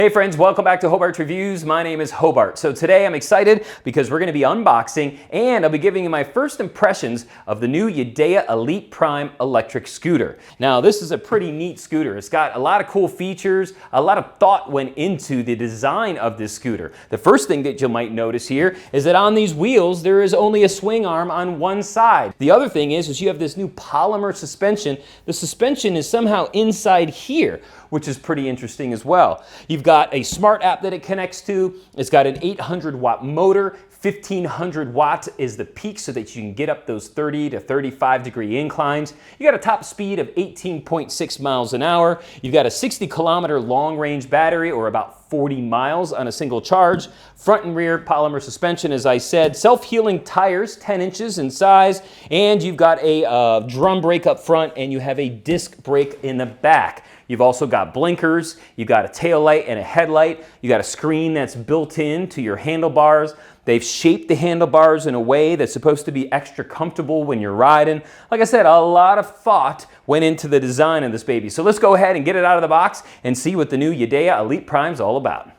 Hey friends, welcome back to Hobart Reviews. My name is Hobart. So today I'm excited because we're going to be unboxing and I'll be giving you my first impressions of the new Yadea Elite Prime electric scooter. Now this is a pretty neat scooter. It's got a lot of cool features, a lot of thought went into the design of this scooter. The first thing that you might notice here is that on these wheels there is only a swing arm on one side. The other thing is you have this new polymer suspension. The suspension is somehow inside here, which is pretty interesting as well. You've got a smart app that it connects to. It's got an 800 watt motor. 1500 watts is the peak so that you can get up those 30 to 35 degree inclines. You got a top speed of 18.6 miles an hour. You've got a 60 kilometer long range battery, or about 40 miles on a single charge. Front and rear polymer suspension, as I said. Self-healing tires, 10 inches in size. And you've got a drum brake up front, and you have a disc brake in the back. You've also got blinkers, you've got a tail light and a headlight, you got a screen that's built in to your handlebars. They've shaped the handlebars in a way that's supposed to be extra comfortable when you're riding. Like I said, a lot of thought went into the design of this baby. So let's go ahead and get it out of the box and see what the new Yadea Elite Prime is all about.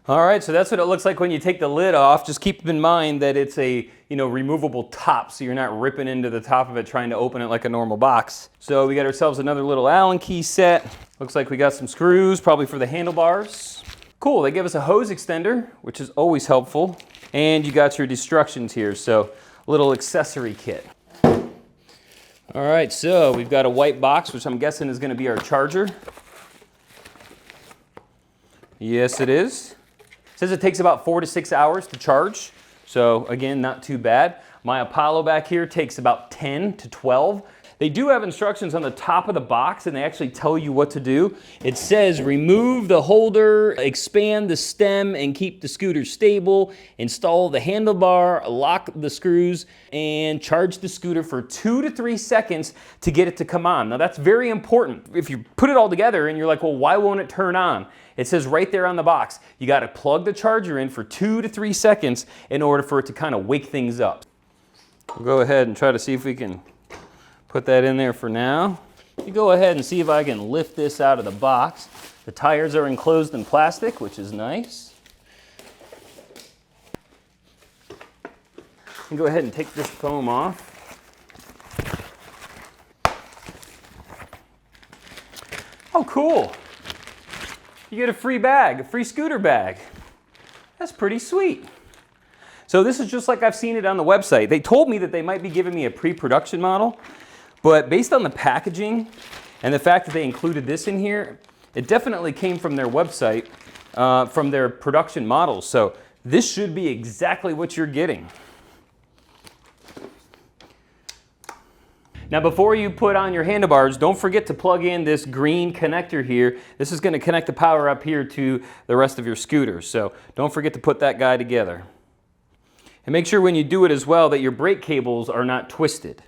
All right, so that's what it looks like when you take the lid off. Just keep in mind that it's a removable top, so you're not ripping into the top of it trying to open it like a normal box. So we got ourselves another little Allen key set. Looks like we got some screws, probably for the handlebars. Cool, they give us a hose extender, which is always helpful. And you got your instructions here, so a little accessory kit. All right, so we've got a white box, which I'm guessing is gonna be our charger. Yes, it is. It says it takes about 4 to 6 hours to charge. So again, not too bad. My Apollo back here takes about 10 to 12. They do have instructions on the top of the box, and they actually tell you what to do. It says remove the holder, expand the stem and keep the scooter stable, install the handlebar, lock the screws, and charge the scooter for 2 to 3 seconds to get it to come on. Now that's very important. If you put it all together and you're like, well, why won't it turn on? It says right there on the box, you got to plug the charger in for 2 to 3 seconds in order for it to kind of wake things up. We'll go ahead and try to see if we can put that in there for now. You go ahead and see if I can lift this out of the box. The tires are enclosed in plastic, which is nice. And go ahead and take this foam off. Oh, cool. You get a free bag, a free scooter bag. That's pretty sweet. So this is just like I've seen it on the website. They told me that they might be giving me a pre-production model, but based on the packaging and the fact that they included this in here, it definitely came from their website, from their production models. So this should be exactly what you're getting. Now before you put on your handlebars, don't forget to plug in this green connector here. This is going to connect the power up here to the rest of your scooter. So don't forget to put that guy together. And make sure when you do it as well that your brake cables are not twisted.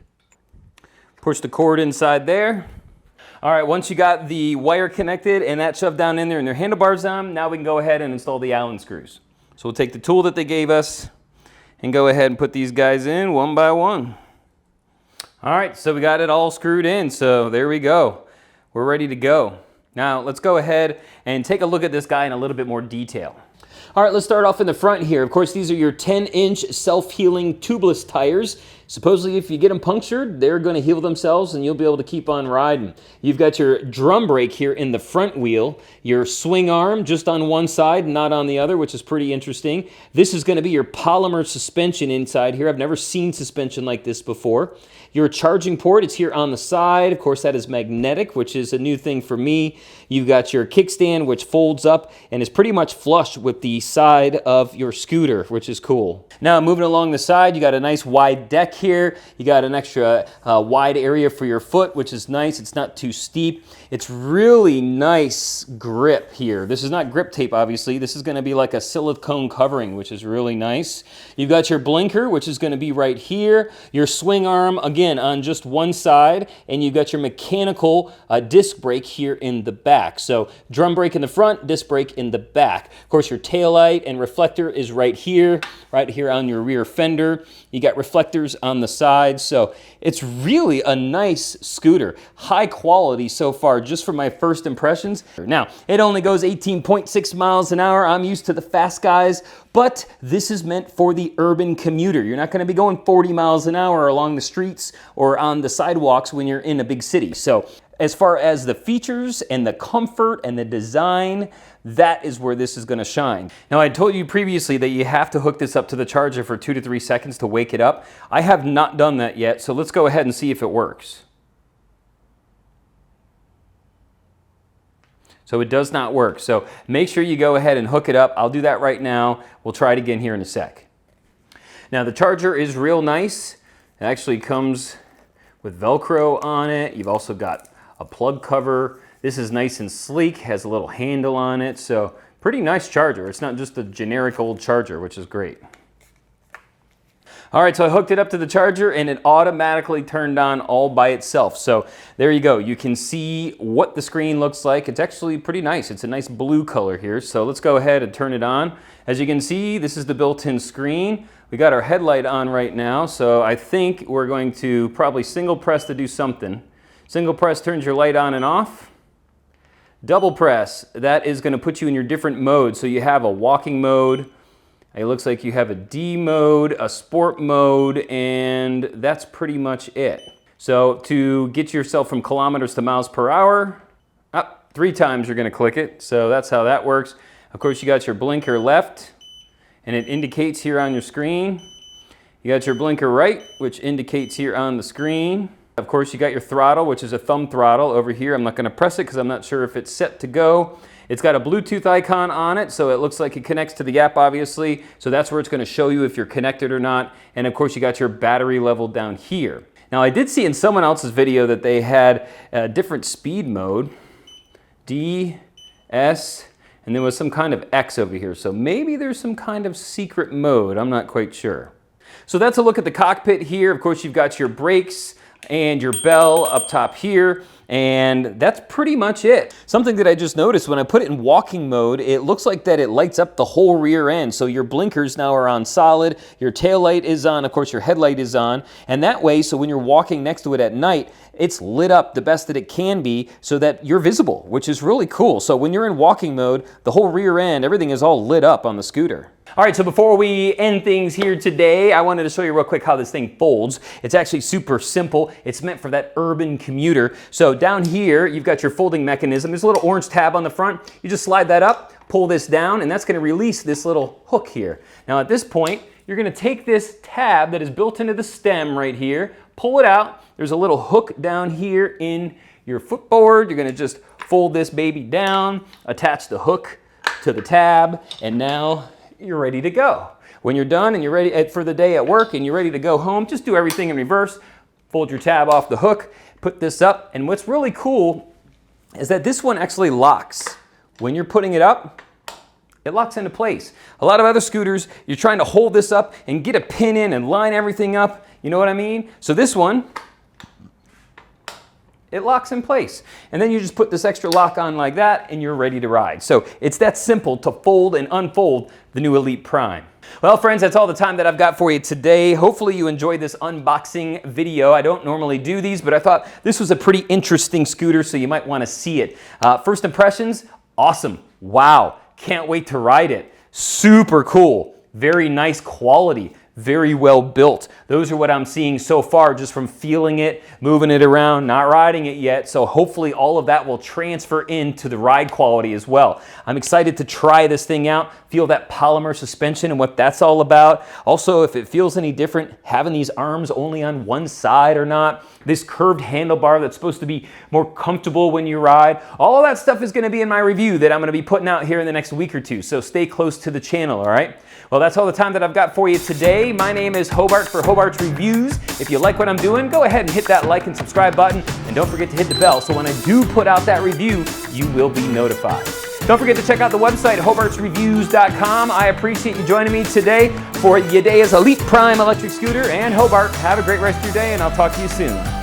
Push the cord inside there. All right, once you got the wire connected and that shoved down in there and their handlebars on, now we can go ahead and install the Allen screws. So we'll take the tool that they gave us and go ahead and put these guys in one by one. All right, so we got it all screwed in, so there we go. We're ready to go. Now let's go ahead and take a look at this guy in a little bit more detail. All right, let's start off in the front here. Of course, these are your 10-inch self-healing tubeless tires. Supposedly, if you get them punctured, they're going to heal themselves and you'll be able to keep on riding. You've got your drum brake here in the front wheel, your swing arm just on one side, not on the other, which is pretty interesting. This is going to be your polymer suspension inside here. I've never seen suspension like this before. Your charging port, it's here on the side. Of course, that is magnetic, which is a new thing for me. You've got your kickstand, which folds up and is pretty much flush with the side of your scooter, which is cool. Now, moving along the side, you got a nice wide deck here. You got an extra wide area for your foot, which is nice. It's not too steep. It's really nice grip here. This is not grip tape, obviously. This is going to be like a silicone covering, which is really nice. You've got your blinker, which is going to be right here. Your swing arm, again, on just one side. And you've got your mechanical disc brake here in the back. So drum brake in the front, disc brake in the back. Of course, your tail light and reflector is right here on your rear fender. You got reflectors on the side. So it's really a nice scooter. High quality so far, just from my first impressions. Now, it only goes 18.6 miles an hour. I'm used to the fast guys, but this is meant for the urban commuter. You're not gonna be going 40 miles an hour along the streets or on the sidewalks when you're in a big city. So as far as the features and the comfort and the design, that is where this is going to shine. Now, I told you previously that you have to hook this up to the charger for 2 to 3 seconds to wake it up. I have not done that yet, so let's go ahead and see if it works. So it does not work. So make sure you go ahead and hook it up. I'll do that right now. We'll try it again here in a sec. Now, the charger is real nice. It actually comes with Velcro on it. You've also got a plug cover. This is nice and sleek, has a little handle on it, so pretty nice charger. It's not just a generic old charger, which is great. All right, so I hooked it up to the charger and it automatically turned on all by itself. So there you go. You can see what the screen looks like. It's actually pretty nice. It's a nice blue color here. So let's go ahead and turn it on. As you can see, this is the built-in screen. We got our headlight on right now, so I think we're going to probably single press to do something. Single press turns your light on and off. Double press, that is going to put you in your different modes. So you have a walking mode, it looks like you have a D mode, a sport mode, and that's pretty much it. So to get yourself from kilometers to miles per hour, 3 times you're going to click it. So that's how that works. Of course, you got your blinker left, and it indicates here on your screen. You got your blinker right, which indicates here on the screen. Of course, you got your throttle, which is a thumb throttle over here. I'm not going to press it because I'm not sure if it's set to go. It's got a Bluetooth icon on it, so it looks like it connects to the app, obviously. So that's where it's going to show you if you're connected or not. And of course, you got your battery level down here. Now, I did see in someone else's video that they had a different speed mode, D, S, and there was some kind of X over here. So maybe there's some kind of secret mode. I'm not quite sure. So that's a look at the cockpit here. Of course, you've got your brakes and your bell up top here, and that's pretty much it. Something that I just noticed when I put it in walking mode, it looks like that it lights up the whole rear end. So your blinkers now are on solid, your tail light is on, of course your headlight is on, and that way, so when you're walking next to it at night, it's lit up the best that it can be so that you're visible, which is really cool. So when you're in walking mode, the whole rear end, everything is all lit up on the scooter. All right, so before we end things here today, I wanted to show you real quick how this thing folds. It's actually super simple. It's meant for that urban commuter. So down here, you've got your folding mechanism. There's a little orange tab on the front. You just slide that up, pull this down, and that's gonna release this little hook here. Now at this point, you're gonna take this tab that is built into the stem right here, pull it out. There's a little hook down here in your footboard. You're gonna just fold this baby down, attach the hook to the tab, and now you're ready to go. When you're done and you're ready for the day at work and you're ready to go home, just do everything in reverse, fold your tab off the hook, put this up, and what's really cool is that this one actually locks. When you're putting it up, it locks into place. A lot of other scooters, you're trying to hold this up and get a pin in and line everything up, you know what I mean? So this one, it locks in place. And then you just put this extra lock on like that and you're ready to ride. So it's that simple to fold and unfold the new Elite Prime. Well, friends, that's all the time that I've got for you today. Hopefully you enjoyed this unboxing video. I don't normally do these, but I thought this was a pretty interesting scooter, so you might want to see it. First impressions, awesome. Wow, can't wait to ride it. Super cool, very nice quality. Very well built. Those are what I'm seeing so far just from feeling it, moving it around, not riding it yet. So hopefully all of that will transfer into the ride quality as well. I'm excited to try this thing out, feel that polymer suspension and what that's all about. Also, if it feels any different, having these arms only on one side or not, this curved handlebar that's supposed to be more comfortable when you ride. All of that stuff is gonna be in my review that I'm gonna be putting out here in the next week or two. So stay close to the channel, all right? Well, that's all the time that I've got for you today. My name is Hobart for Hobart's Reviews. If you like what I'm doing, go ahead and hit that like and subscribe button. And don't forget to hit the bell so when I do put out that review, you will be notified. Don't forget to check out the website, hobartsreviews.com. I appreciate you joining me today for Yadea's Elite Prime electric scooter. And Hobart, have a great rest of your day, and I'll talk to you soon.